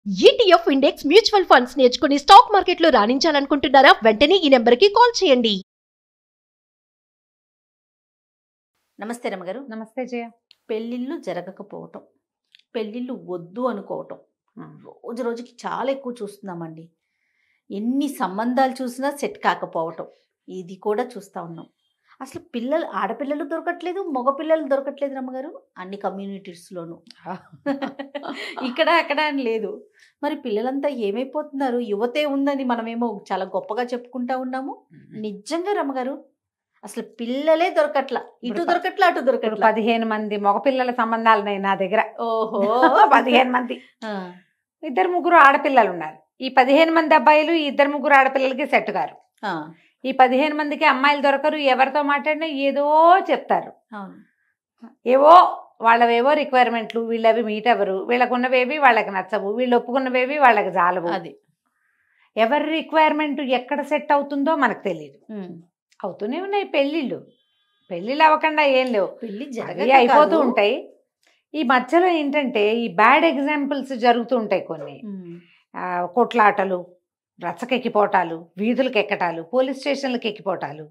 ETF index mutual funds నేర్చుకుని stock మార్కెట్లో రాణించాలనుకుంటున్నారా? వెంటనే ఈ నెంబర్కి కాల్ చేయండి. నమస్తే రమగారు. నమస్తే జయ. పెళ్ళిళ్ళు జరగకపోవటం, పెళ్ళిళ్ళు వద్దు అనుకోవటం రోజు రోజుకి చాలా ఎక్కువ చూస్తున్నామండి. ఎన్ని సంబంధాలు చూసినా సెట్ కాకపోవటం ఇది కూడా చూస్తూ ఉన్నాం. అసలు ఆడపిల్లలు దొరకట్లేదు, మగపిల్లలు దొరకట్లేదు రమ్మగారు, అన్ని కమ్యూనిటీస్లోనూ. ఇక్కడ అక్కడ అని లేదు. మరి పిల్లలంతా ఏమైపోతున్నారు? యువతే ఉందని మనమేమో చాలా గొప్పగా చెప్పుకుంటా ఉన్నాము. నిజంగా రమ్మగారు అసలు పిల్లలే దొరకట్లా, ఇటు దొరకట్లా అటు దొరకట్లా. 15 మంది మగపిల్లల సంబంధాలున్నాయి నా దగ్గర. ఓహో 15 మంది, 2-3 ఆడపిల్లలు ఉన్నారు. ఈ 15 మంది అబ్బాయిలు ఈ 2-3 ఆడపిల్లలకి సెట్ గారు. ఈ 15 మందికి అమ్మాయిలు దొరకరు. ఎవరితో మాట్లాడినా ఏదో చెప్తారు. ఏవో వాళ్ళవేవో రిక్వైర్మెంట్లు, వీళ్ళవి మీట్ అవ్వరు, వీళ్ళకున్నవేవి వాళ్ళకి నచ్చవు, వీళ్ళు ఒప్పుకున్నవేవి వాళ్ళకి జాలవు. అది ఎవరి రిక్వైర్మెంట్ ఎక్కడ సెట్ అవుతుందో మనకు తెలియదు. అవుతూనే ఉన్నాయి పెళ్ళిళ్ళు అవ్వకుండా ఏం లేవు, పెళ్లి అయిపోతూ ఉంటాయి. ఈ మధ్యలో ఏంటంటే ఈ బ్యాడ్ ఎగ్జాంపుల్స్ జరుగుతూ ఉంటాయి. కొన్ని కొట్లాటలు, రచ్చకెక్కిపోవటాలు, వీధులకు ఎక్కటాలు, పోలీస్ స్టేషన్లకు ఎక్కిపోవటాలు,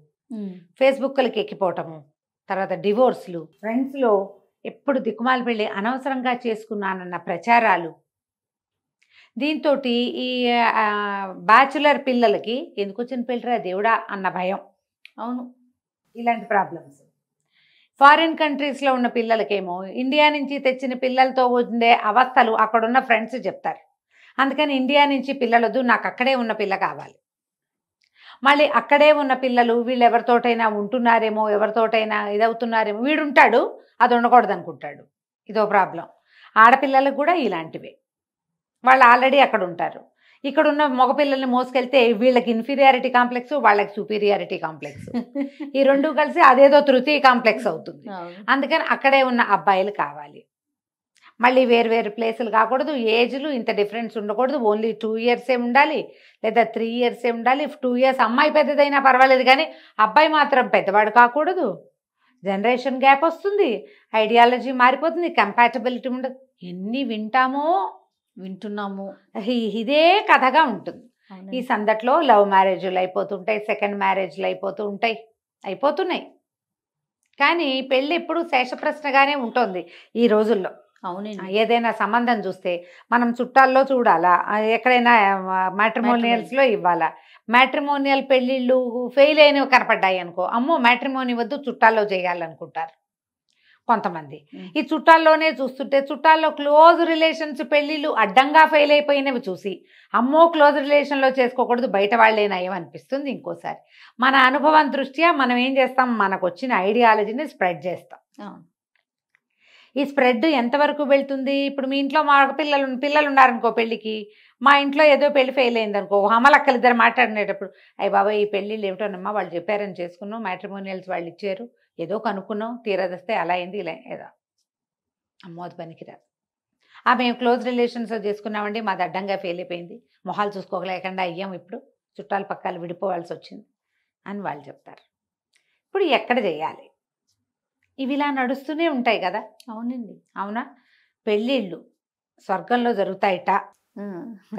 ఫేస్బుక్లకి ఎక్కిపోవటము, తర్వాత డివోర్స్లు, ఫ్రెండ్స్లో ఎప్పుడు దిక్కుమాల పెళ్ళి అనవసరంగా చేసుకున్నానన్న ప్రచారాలు. దీంతో ఈ బ్యాచులర్ పిల్లలకి ఎందుకు వచ్చిన పెళ్ళిరా దేవుడా అన్న భయం. అవును, ఇలాంటి ప్రాబ్లమ్స్. ఫారిన్ కంట్రీస్లో ఉన్న పిల్లలకేమో ఇండియా నుంచి తెచ్చిన పిల్లలతో ఉండే అవస్థలు అక్కడున్న ఫ్రెండ్స్ చెప్తారు. అందుకని ఇండియా నుంచి పిల్లలొద్దు, నాకు అక్కడే ఉన్న పిల్ల కావాలి. మళ్ళీ అక్కడే ఉన్న పిల్లలు వీళ్ళు ఎవరితోటైనా ఉంటున్నారేమో, ఎవరితోటైనా ఇదవుతున్నారేమో, వీడుంటాడు అది ఉండకూడదు అనుకుంటాడు. ఇదో ప్రాబ్లం. ఆడపిల్లలకు కూడా ఇలాంటివే. వాళ్ళు ఆల్రెడీ అక్కడ ఉంటారు. ఇక్కడున్న మగపిల్లల్ని మోసుకెళ్తే వీళ్ళకి ఇన్ఫీరియారిటీ కాంప్లెక్స్, వాళ్ళకి సుపీరియారిటీ కాంప్లెక్స్, ఈ రెండు కలిసి అదేదో తృతీయ కాంప్లెక్స్ అవుతుంది. అందుకని అక్కడే ఉన్న అబ్బాయిలు కావాలి. మళ్ళీ వేరు ప్లేసులు కాకూడదు, ఏజ్లు ఇంత డిఫరెన్స్ ఉండకూడదు, ఓన్లీ 2 ఇయర్సే ఉండాలి, లేదా 3 ఇయర్సే ఉండాలి. 2 ఇయర్స్ అమ్మాయి పెద్దదైనా పర్వాలేదు కానీ అబ్బాయి మాత్రం పెద్దవాడు కాకూడదు. జనరేషన్ గ్యాప్ వస్తుంది, ఐడియాలజీ మారిపోతుంది, కంపాటబిలిటీ ఉండదు. ఎన్ని వింటున్నాము. ఇదే కథగా ఉంటుంది. ఈ సందట్లో లవ్ మ్యారేజ్లు అయిపోతుంటాయి, సెకండ్ మ్యారేజ్లు అయిపోతున్నాయి. కానీ పెళ్ళి ఎప్పుడు శేషప్రశ్నగానే ఉంటుంది ఈ రోజుల్లో. అవునండి. ఏదైనా సంబంధం చూస్తే మనం చుట్టాల్లో చూడాలా, ఎక్కడైనా మ్యాట్రిమోనియల్స్లో ఇవ్వాలా. మ్యాట్రిమోనియల్ పెళ్ళిళ్ళు ఫెయిల్ అయినవి కనపడ్డాయి అనుకో, అమ్మో మ్యాట్రిమోని వద్దు చుట్టాల్లో చేయాలనుకుంటారు కొంతమంది. ఈ చుట్టాల్లోనే చూస్తుంటే చుట్టాల్లో క్లోజ్ రిలేషన్స్ పెళ్ళిళ్ళు అడ్డంగా ఫెయిల్ అయిపోయినవి చూసి అమ్మో క్లోజ్ రిలేషన్లో చేసుకోకూడదు, బయట వాళ్ళే నయం అనిపిస్తుంది. ఇంకోసారి మన అనుభవం దృష్ట్యా మనం ఏం చేస్తాం, మనకు వచ్చిన ఐడియాలజీని స్ప్రెడ్ చేస్తాం. ఈ స్ప్రెడ్ ఎంతవరకు వెళ్తుంది? ఇప్పుడు మీ ఇంట్లో మా పిల్లలు ఉన్నారనుకో పెళ్ళికి, మా ఇంట్లో ఏదో పెళ్లి ఫెయిల్ అయిందనుకో, అమ్మలక్కలు ఇద్దరు మాట్లాడినేటప్పుడు అయ్యి బాబాయ్ ఈ పెళ్ళిళ్ళు ఏమిటోనమ్మా, వాళ్ళు చెప్పారని చేసుకున్నాం, మ్యాట్రిమోనియల్స్ వాళ్ళు ఇచ్చారు, ఏదో కనుక్కున్నాం, తీరదస్తే అలా అయింది ఇలా ఏదో, అమ్మో అది పనికిరాదు. మేము క్లోజ్ రిలేషన్స్లో చేసుకున్నామండి, మాది అడ్డంగా ఫెయిల్ అయిపోయింది, మొహాలు చూసుకోలేకుండా అయ్యాం, ఇప్పుడు చుట్టాలు పక్కలు విడిపోవాల్సి వచ్చింది అని వాళ్ళు చెప్తారు. ఇప్పుడు ఎక్కడ చేయాలి? ఇవి ఇలా నడుస్తూనే ఉంటాయి కదా. అవునండి. అవునా? పెళ్ళిళ్ళు స్వర్గంలో జరుగుతాయిట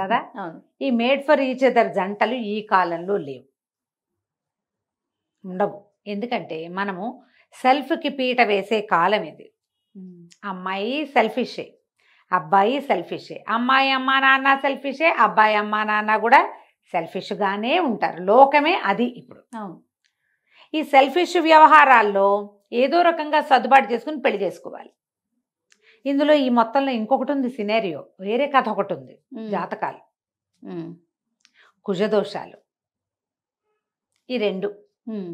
కదా. ఈ మేడ్ ఫర్ ఈచ్ అదర్ జంటలు ఈ కాలంలో లేవు, ఉండవు. ఎందుకంటే మనము సెల్ఫ్కి పీట వేసే కాలం ఇది. అమ్మాయి సెల్ఫిషే, అబ్బాయి సెల్ఫిషే, అమ్మాయి అమ్మా నాన్న సెల్ఫిషే, అబ్బాయి అమ్మా నాన్న కూడా సెల్ఫిష్గానే ఉంటారు. లోకమే అది ఇప్పుడు. ఈ సెల్ఫిష్ వ్యవహారాల్లో ఏదో రకంగా సర్దుబాటు చేసుకుని పెళ్లి చేసుకోవాలి. ఇందులో ఈ మొత్తంలో ఇంకొకటి ఉంది సినేరియో, వేరే కథ ఒకటి ఉంది. జాతకాలు, కుజదోషాలు, ఈ 2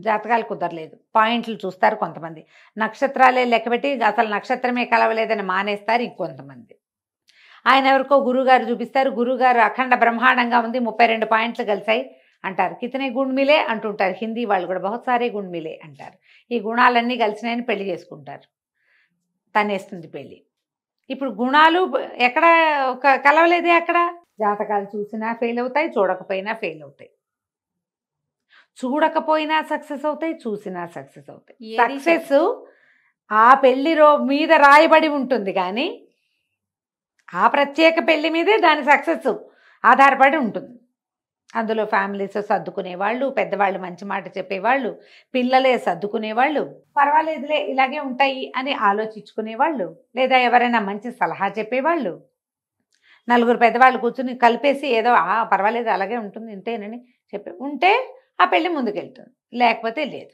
జాతకాలు కుదరలేదు, పాయింట్లు చూస్తారు కొంతమంది, నక్షత్రాలే లెక్కబెట్టి అసలు నక్షత్రమే కలవలేదని మానేస్తారు ఇంకొంతమంది. ఆయన ఎవరికో గురువుగారు చూపిస్తారు, గురువుగారు అఖండ బ్రహ్మాండంగా ఉంది, 32 పాయింట్లు కలిసాయి అంటారు. కితనే గుణ్ మిలే అంటుంటారు హిందీ వాళ్ళు కూడా, బహుసారే గుణ్ మిలే అంటారు. ఈ గుణాలన్నీ కలిసినాయని పెళ్లి చేసుకుంటారు, తనేస్తుంది పెళ్ళి. ఇప్పుడు గుణాలు ఎక్కడ కలవలేదే, అక్కడ జాతకాలు చూసినా ఫెయిల్ అవుతాయి, చూడకపోయినా ఫెయిల్ అవుతాయి. చూడకపోయినా సక్సెస్ అవుతాయి, చూసినా సక్సెస్ అవుతాయి. సక్సెస్ ఆ పెళ్లి మీద రాయబడి ఉంటుంది కానీ ఆ ప్రత్యేక పెళ్లి మీదే దాని సక్సెస్ ఆధారపడి ఉంటుంది. అందులో ఫ్యామిలీస్ సర్దుకునేవాళ్ళు, పెద్దవాళ్ళు మంచి మాట చెప్పేవాళ్ళు, పిల్లలే సర్దుకునేవాళ్ళు, పర్వాలేదులే ఇలాగే ఉంటాయి అని ఆలోచించుకునేవాళ్ళు, లేదా ఎవరైనా మంచి సలహా చెప్పేవాళ్ళు, నలుగురు పెద్దవాళ్ళు కూర్చుని కలిపేసి ఏదో పర్వాలేదు అలాగే ఉంటుంది ఇంతేనని చెప్పి ఉంటే ఆ పెళ్లి ముందుకెళ్తుంది, లేకపోతే లేదు.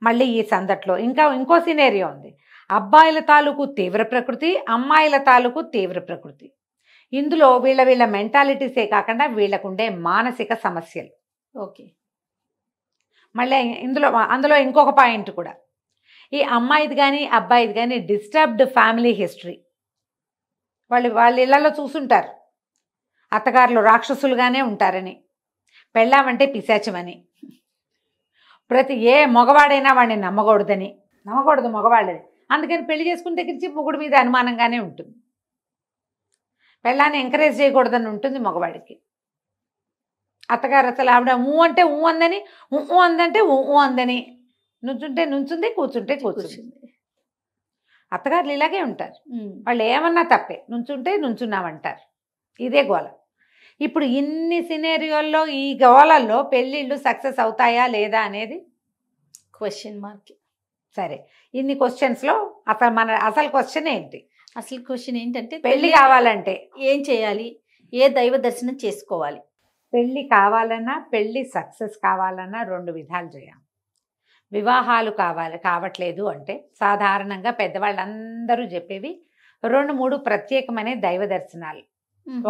మళ్ళీ ఈ సందట్లో ఇంకో సినేరియో ఉంది. అబ్బాయిల తాలూకు తీవ్ర ప్రకృతి, అమ్మాయిల తాలూకు తీవ్ర ప్రకృతి. ఇందులో వీళ్ళ మెంటాలిటీసే కాకుండా వీళ్ళకుండే మానసిక సమస్యలు. ఓకే. మళ్ళీ అందులో ఇంకొక పాయింట్ కూడా, ఈ అమ్మాయిది కానీ అబ్బాయిది కానీ డిస్టర్బ్డ్ ఫ్యామిలీ హిస్టరీ. వాళ్ళ ఇళ్లలో చూసుంటారు అత్తగారులు రాక్షసులుగానే ఉంటారని, పెళ్ళామంటే పిశాచమని, ఏ మగవాడైనా వాడిని నమ్మకూడదు మగవాళ్ళని. అందుకని పెళ్లి చేసుకున్న దగ్గర నుంచి మొగుడు మీద అనుమానంగానే ఉంటుంది. పెళ్ళాన్ని ఎంకరేజ్ చేయకూడదని ఉంటుంది మగవాడికి. అత్తగారు అసలు ఆవిడ అంటే అందని, అందంటే అందని, నుంచుంటే నుంచుంది, కూర్చుంటే కూర్చుంది. అత్తగారులు ఇలాగే ఉంటారు. వాళ్ళు ఏమన్నా తప్పే, నుంచుంటే నుంచున్నామంటారు. ఇదే గోల. ఇప్పుడు ఇన్ని సినేరియోల్లో ఈ గోలల్లో పెళ్ళిళ్ళు సక్సెస్ అవుతాయా లేదా అనేది క్వశ్చన్ మార్క్. సరే, ఇన్ని క్వశ్చన్స్లో అసలు క్వశ్చన్ ఏంటి? అసలు క్వశ్చన్ ఏంటంటే పెళ్లి కావాలంటే ఏం చేయాలి, ఏ దైవ దర్శనం చేసుకోవాలి? పెళ్ళి కావాలన్నా, పెళ్ళి సక్సెస్ కావాలన్నా 2 విధాలు చేయాలి. వివాహాలు కావట్లేదు అంటే సాధారణంగా పెద్దవాళ్ళందరూ చెప్పేవి 2-3 ప్రత్యేకమైన దైవ దర్శనాలు.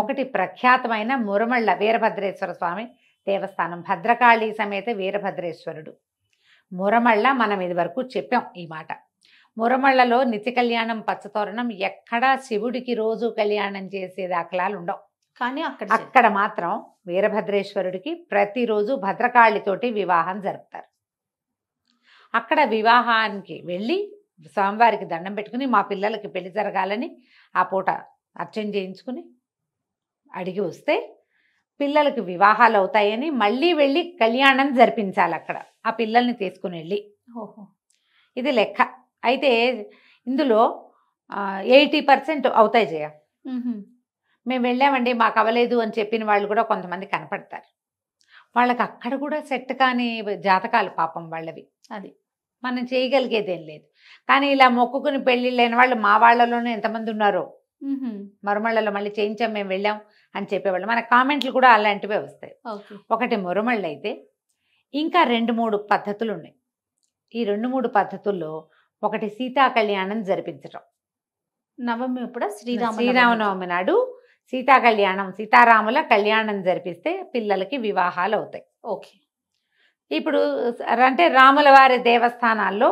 ఒకటి ప్రఖ్యాతమైన మురమళ్ళ వీరభద్రేశ్వర స్వామి దేవస్థానం, భద్రకాళి సమేత వీరభద్రేశ్వరుడు. మురమళ్ళ మనం ఇది వరకు చెప్పాం ఈ మాట. మురమళ్ళలో నిత్య కళ్యాణం, పచ్చతోరణం, ఎక్కడా శివుడికి రోజు కళ్యాణం చేసే దాఖలాలు ఉండవు. కానీ అక్కడ మాత్రం వీరభద్రేశ్వరుడికి ప్రతిరోజు భద్రకాళితోటి వివాహం జరుపుతారు. అక్కడ వివాహానికి వెళ్ళి స్వామివారికి దండం పెట్టుకుని మా పిల్లలకి పెళ్లి జరగాలని ఆ పూట అర్చన చేయించుకుని అడిగి వస్తే పిల్లలకి వివాహాలు అవుతాయని మళ్ళీ వెళ్ళి కళ్యాణం జరిపించాలి అక్కడ ఆ పిల్లల్ని తీసుకుని వెళ్ళి. ఇది లెక్క. అయితే ఇందులో 80% అవుతాయి జయ. మేము వెళ్ళామండి మాకు అవ్వలేదు అని చెప్పిన వాళ్ళు కూడా కొంతమంది కనపడతారు. వాళ్ళకి అక్కడ కూడా సెట్ కాని జాతకాలు పాపం వాళ్ళవి. అది మనం చేయగలిగేదేం లేదు. కానీ ఇలా మొక్కుకుని పెళ్ళిళ్ళు అయిన వాళ్ళు మా వాళ్ళలోనే ఎంతమంది ఉన్నారో. మురమళ్ళలో మళ్ళీ చేయించాం మేము వెళ్ళాం అని చెప్పేవాళ్ళు. మన కామెంట్లు కూడా అలాంటివే వస్తాయి. ఒకటి మురమళ్ళు అయితే ఇంకా 2-3 పద్ధతులు ఉన్నాయి. ఈ 2-3 పద్ధతుల్లో ఒకటి సీతా కళ్యాణం జరిపించడం. నవమి ఇప్పుడు శ్రీరామనవమి నాడు సీతా కళ్యాణం, సీతారాముల కళ్యాణం జరిపిస్తే పిల్లలకి వివాహాలు అవుతాయి. ఓకే. ఇప్పుడు అంటే రాముల వారి దేవస్థానాల్లో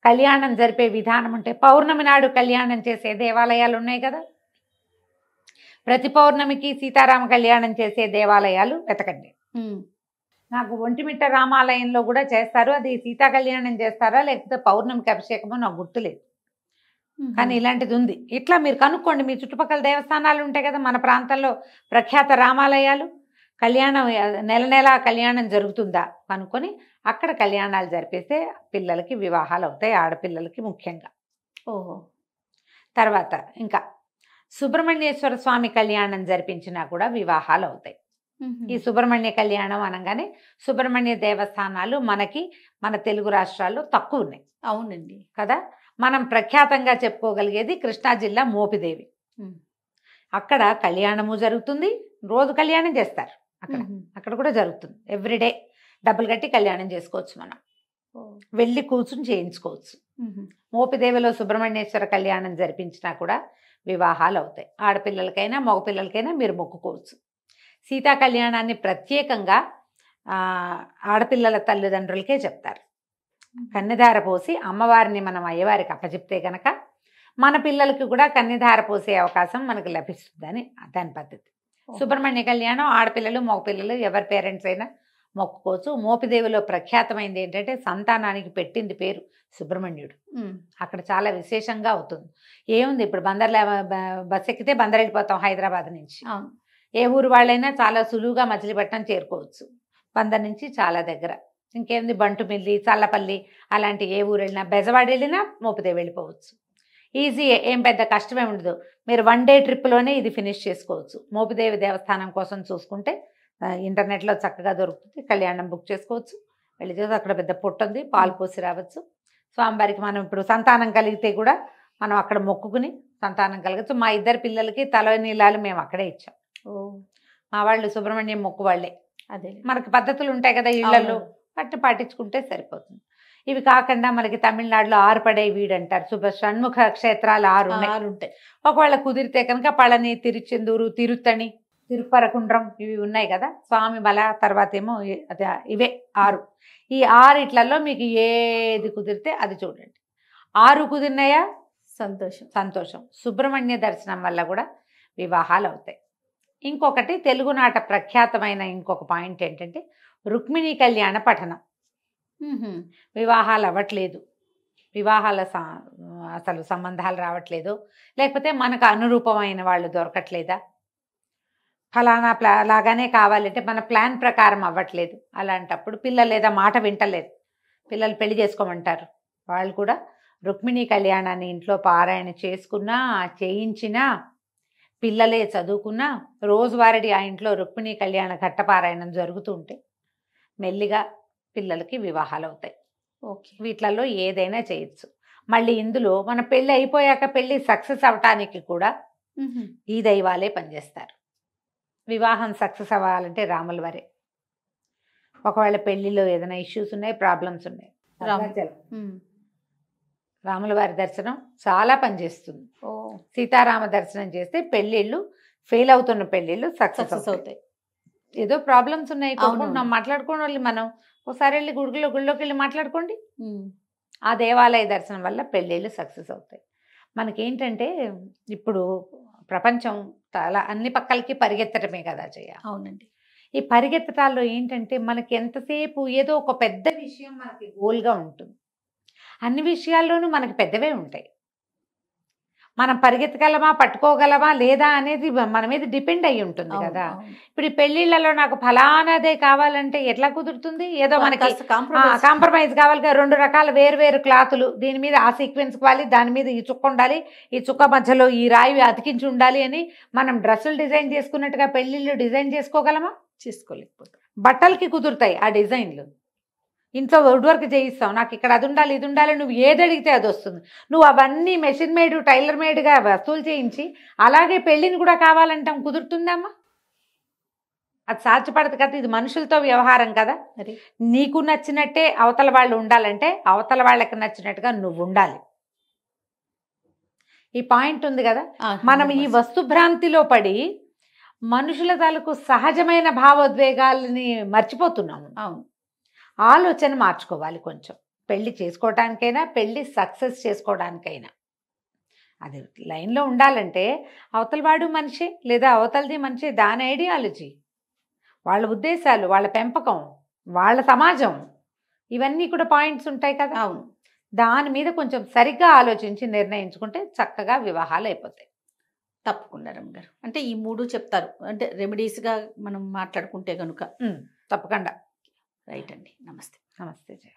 కళ్యాణం జరిపే విధానం ఉంటే పౌర్ణమి నాడు కళ్యాణం చేసే దేవాలయాలు ఉన్నాయి కదా. ప్రతి పౌర్ణమికి సీతారామ కళ్యాణం చేసే దేవాలయాలు వెతకండి. నాకు ఒంటిమిట్ట రామాలయంలో కూడా చేస్తారు. అది సీతా కళ్యాణం చేస్తారా లేకపోతే పౌర్ణమికి అభిషేకమో నాకు గుర్తులేదు, కానీ ఇలాంటిది ఉంది. ఇట్లా మీరు కనుక్కోండి. మీ చుట్టుపక్కల దేవస్థానాలు ఉంటాయి కదా, మన ప్రాంతంలో ప్రఖ్యాత రామాలయాలు. కళ్యాణం నెల కళ్యాణం జరుగుతుందా కనుక్కొని అక్కడ కళ్యాణాలు జరిపిస్తే పిల్లలకి వివాహాలు అవుతాయి, ఆడపిల్లలకి ముఖ్యంగా. తర్వాత ఇంకా సుబ్రహ్మణ్యేశ్వర స్వామి కళ్యాణం జరిపించినా కూడా వివాహాలు అవుతాయి. ఈ సుబ్రహ్మణ్య కళ్యాణం అనగానే సుబ్రహ్మణ్య దేవస్థానాలు మన తెలుగు రాష్ట్రాల్లో తక్కువ ఉన్నాయి. అవునండి కదా. మనం ప్రఖ్యాతంగా చెప్పుకోగలిగేది కృష్ణా జిల్లా మోపిదేవి. అక్కడ కళ్యాణము జరుగుతుంది, రోజు కళ్యాణం చేస్తారు. అక్కడ కూడా జరుగుతుంది. ఎవ్రీడే డబ్బులు కట్టి కళ్యాణం చేసుకోవచ్చు, మనం వెళ్ళి కూర్చుని చేయించుకోవచ్చు. మోపిదేవిలో సుబ్రహ్మణ్యేశ్వర కళ్యాణం జరిపించినా కూడా వివాహాలు అవుతాయి. ఆడపిల్లలకైనా మగపిల్లలకైనా మీరు మొక్కుకోవచ్చు. సీతా కళ్యాణాన్ని ప్రత్యేకంగా ఆడపిల్లల తల్లిదండ్రులకే చెప్తారు. కన్యధార పోసి అమ్మవారిని మనం అయ్యవారికి అప్పచెప్తే కనుక మన పిల్లలకి కూడా కన్యధార పోసే అవకాశం మనకు లభిస్తుందని దాని పద్ధతి. సుబ్రహ్మణ్య కళ్యాణం ఆడపిల్లలు మగపిల్లలు ఎవరి పేరెంట్స్ అయినా మొక్కుకోవచ్చు. మోపిదేవిలో ప్రఖ్యాతమైంది ఏంటంటే సంతానానికి పెట్టింది పేరు సుబ్రహ్మణ్యుడు. అక్కడ చాలా విశేషంగా అవుతుంది. ఏముంది, ఇప్పుడు బస్ ఎక్కితే బందర్ వెళ్ళిపోతాం హైదరాబాద్ నుంచి. ఏ ఊరు వాళ్ళైనా చాలా సులువుగా మచిలీపట్నం చేరుకోవచ్చు. బందర్ నుంచి చాలా దగ్గర. ఇంకేంది, బంటుమిల్లి, చల్లపల్లి అలాంటి ఏ ఊరు వెళ్ళినా, బెజవాడ వెళ్ళినా మోపిదేవి వెళ్ళిపోవచ్చు. ఈజీ, ఏం పెద్ద కష్టమే ఉండదు. మీరు 1 డే ట్రిప్లోనే ఇది ఫినిష్ చేసుకోవచ్చు. మోపిదేవి దేవస్థానం కోసం చూసుకుంటే ఇంటర్నెట్లో చక్కగా దొరుకుతుంది. కళ్యాణం బుక్ చేసుకోవచ్చు, వెళ్ళి చేసి అక్కడ పెద్ద పొట్టు ఉంది, పాలు పోసి రావచ్చు. స్వామివారికి మనం ఇప్పుడు సంతానం కలిగితే కూడా మనం అక్కడ మొక్కుకుని సంతానం కలగచ్చు. మా 2 పిల్లలకి తలనీలాలు మేము అక్కడే ఇచ్చాం. మా వాళ్ళు సుబ్రహ్మణ్యం మొక్కు వాళ్ళే. అదే మనకి పద్ధతులు ఉంటాయి కదా ఇళ్లలో, వాటిని పాటించుకుంటే సరిపోతుంది. ఇవి కాకుండా మనకి తమిళనాడులో ఆరుపడే వీడు అంటారు, షణ్ముఖ క్షేత్రాలు 6 ఉంటాయి. ఒకవేళ కుదిరితే కనుక పళని, తిరుచెందూరు, తిరుత్తణి, తిరుపరకుండ్రం ఇవి ఉన్నాయి కదా స్వామి మల. తర్వాత ఏమో ఇవే 6. ఈ 6 మీకు ఏది కుదిరితే అది చూడండి. 6 కుదిరినాయా సంతోషం. సుబ్రహ్మణ్య దర్శనం వల్ల కూడా వివాహాలు అవుతాయి. ఇంకొకటి తెలుగునాట ప్రఖ్యాతమైన ఇంకొక పాయింట్ ఏంటంటే రుక్మిణీ కళ్యాణ పఠనం. వివాహాలు అవ్వట్లేదు, వివాహాల అసలు సంబంధాలు రావట్లేదు, లేకపోతే మనకు అనురూపమైన వాళ్ళు దొరకట్లేదా, ఫలానా లాగానే కావాలంటే మన ప్లాన్ ప్రకారం అవ్వట్లేదు, అలాంటప్పుడు పిల్లలు లేదా మాట వింటలేదు, పిల్లలు పెళ్లి చేసుకోమంటారు, వాళ్ళు కూడా రుక్మిణీ కళ్యాణాన్ని ఇంట్లో పారాయణ చేసుకున్నా చేయించినా పిల్లలే చదువుకున్నా రోజువారీ ఆ ఇంట్లో రుక్మిణీ కళ్యాణ ఘట్టపారాయణం జరుగుతూ ఉంటే మెల్లిగా పిల్లలకి వివాహాలు అవుతాయి. వీటిలలో ఏదైనా చేయొచ్చు. మళ్ళీ ఇందులో మన పెళ్ళి అయిపోయాక పెళ్ళి సక్సెస్ అవటానికి కూడా ఈ దైవాలే పనిచేస్తారు. వివాహం సక్సెస్ అవ్వాలంటే రాముల వారే. ఒకవేళ పెళ్లిలో ఏదైనా ఇష్యూస్ ఉన్నాయి, ప్రాబ్లమ్స్ ఉన్నాయి, రాముల వారి దర్శనం చాలా పనిచేస్తుంది. సీతారామ దర్శనం చేస్తే పెళ్ళిళ్ళు ఫెయిల్ అవుతున్న పెళ్ళిళ్ళు సక్సెస్ అవుతాయి. ఏదో ప్రాబ్లమ్స్ ఉన్నాయి మాట్లాడుకోవడం వల్ల మనం ఒకసారి వెళ్ళి గుడిలోకి వెళ్ళి మాట్లాడుకోండి. ఆ దేవాలయ దర్శనం వల్ల పెళ్ళిళ్ళు సక్సెస్ అవుతాయి. మనకేంటంటే ఇప్పుడు ప్రపంచం చాలా అన్ని పక్కలకి పరిగెత్తడమే కదా చేయాలి. అవునండి. ఈ పరిగెత్తటాల్లో ఏంటంటే మనకి ఎంతసేపు ఏదో ఒక పెద్ద విషయం మనకి గోల్గా ఉంటుంది. అన్ని విషయాల్లోనూ మనకి పెద్దవే ఉంటాయి. మనం పరిగెత్తగలమా, పట్టుకోగలమా లేదా అనేది మన మీద డిపెండ్ అయ్యి ఉంటుంది కదా. ఇప్పుడు ఈ పెళ్లిళ్లలో నాకు ఫలానాదే కావాలంటే ఎట్లా కుదురుతుంది? ఏదో మనకి కాంప్రమైజ్ కావాలి కదా. 2 రకాల వేరు క్లాతులు, దీని మీద ఆ సీక్వెన్స్ కావాలి, దాని మీద ఈ చుక్క ఉండాలి, ఈ చుక్క మధ్యలో ఈ రాయి అతికించి ఉండాలి అని మనం డ్రెస్సులు డిజైన్ చేసుకున్నట్టుగా పెళ్లిళ్ళు డిజైన్ చేసుకోగలమా? చేసుకోలేకపోతే. బట్టలకి కుదురుతాయి ఆ డిజైన్లు. ఇంట్లో వుడ్ వర్క్ చేయిస్తాం, నాకు ఇక్కడ అది ఉండాలి ఇది ఉండాలి, నువ్వు ఏది అడిగితే అది వస్తుంది. నువ్వు అవన్నీ మెషిన్ మేడ్ టైలర్ మేడ్గా వస్తువులు చేయించి అలాగే పెళ్ళిని కూడా కావాలంటాం, కుదురుతుందమ్మా? అది సాధ్యపడదు కదా. ఇది మనుషులతో వ్యవహారం కదా. నీకు నచ్చినట్టే అవతల వాళ్ళు ఉండాలంటే అవతల వాళ్ళకి నచ్చినట్టుగా నువ్వు ఉండాలి. ఈ పాయింట్ ఉంది కదా. మనం ఈ వస్తుభ్రాంతిలో పడి మనుషుల తాలూకు సహజమైన భావోద్వేగాలని మర్చిపోతున్నాము. అవును, ఆలోచన మార్చుకోవాలి కొంచెం. పెళ్ళి చేసుకోవడానికైనా పెళ్ళి సక్సెస్ చేసుకోవడానికైనా అది లైన్లో ఉండాలంటే అవతల వాడు మనిషి లేదా అవతలది మనిషి, దాని ఐడియాలజీ, వాళ్ళ ఉద్దేశాలు, వాళ్ళ పెంపకం, వాళ్ళ సమాజం, ఇవన్నీ కూడా పాయింట్స్ ఉంటాయి కదా. అవును, దాని మీద కొంచెం సరిగ్గా ఆలోచించి నిర్ణయించుకుంటే చక్కగా వివాహాలు అయిపోతాయి. తప్పకుండా రమ్మగారు. అంటే ఈ 3 చెప్తారు, అంటే రెమెడీస్గా మనం మాట్లాడుకుంటే కనుక తప్పకుండా. రైట్ అండి. నమస్తే. నమస్తే జయ.